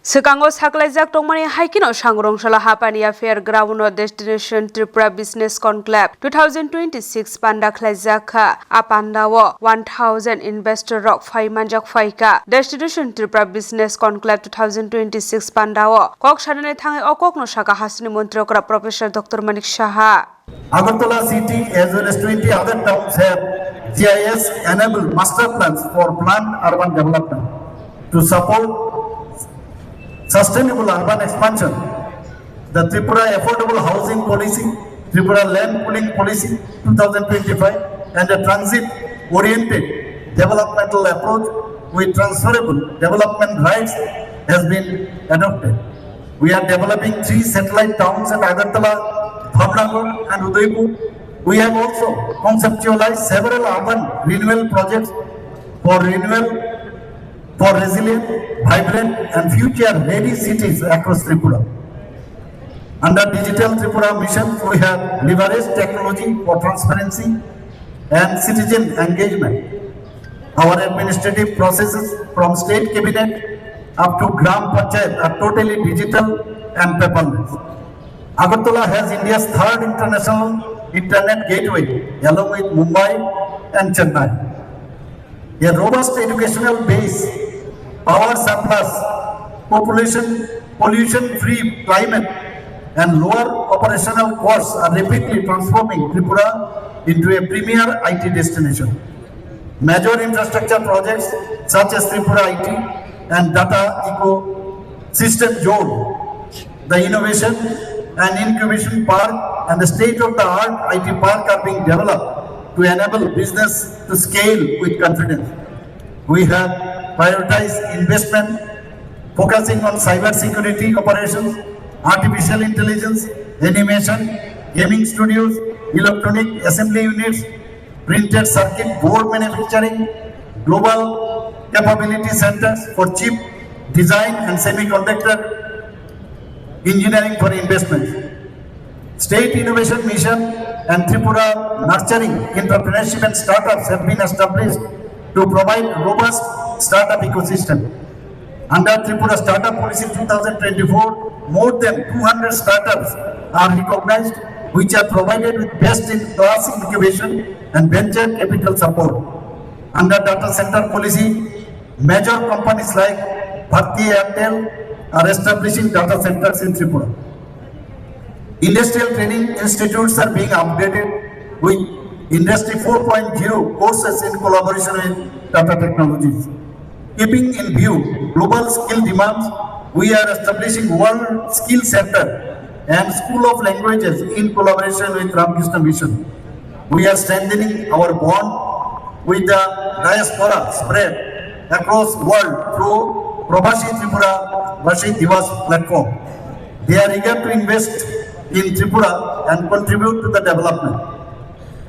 Swkango Sakhwlaijak Tongmani haikheno Sangrongsalo Hapania Fairground Destination Tripura Business Conclave 2026 Panda Khlaijakha Pandao 1000 Investorok Phaiwi Manjakha phaikha Destination Tripura Business Conclave 2026 Pandao Koksanani Thangwi Kokno Sakha Hasteni Mantri Okra Prof Dr. Manik Saha. Agartala city as well as 20 other towns have GIS enabled master plans for planned urban development to support sustainable urban expansion. The Tripura Affordable Housing Policy, Tripura Land Pooling Policy 2025 and a transit-oriented developmental approach with transferable development rights has been adopted. We are developing 3 satellite towns at Agartala, Thounsand and Udaipur. We have also conceptualized several urban renewal projects for resilient, vibrant and future-ready cities across Tripura. Under Digital Tripura mission, we have leveraged technology for transparency and citizen engagement. Our administrative processes from state cabinet up to Gram Panchayat are totally digital and paperless. Agartala has India's 3rd international internet gateway along with Mumbai and Chennai. A robust educational base, power surplus, pollution-free climate and lower operational costs are rapidly transforming Tripura into a premier IT destination. Major infrastructure projects such as Tripura IT and Data Ecosystem Zone, the Innovation and Incubation Park and the state-of-the-art IT park are being developed to enable business to scale with confidence. We have prioritized investment focusing on cyber security operations, artificial intelligence, animation, gaming studios, electronic assembly units, printed circuit board manufacturing, global capability centers for chip design and semiconductor engineering for investment. State Innovation Mission and Tripura Nurturing Entrepreneurship and Startups have been established to provide robust startup ecosystem. Under Tripura Startup Policy 2024, more than 200 startups are recognized which are provided with best-in-class incubation and venture capital support. Under Data Center Policy, major companies like Bharti Airtel are establishing data centers in Tripura. Industrial training institutes are being updated with Industry 4.0 courses in collaboration with Tata Technologies. Keeping in view global skill demands, we are establishing World Skill Center and School of Languages in collaboration with Ramakrishna Mission. We are strengthening our bond with the diaspora spread across world through Prabasi Tripura Vashi Divas platform. They are eager to invest in Tripura and contribute to the development.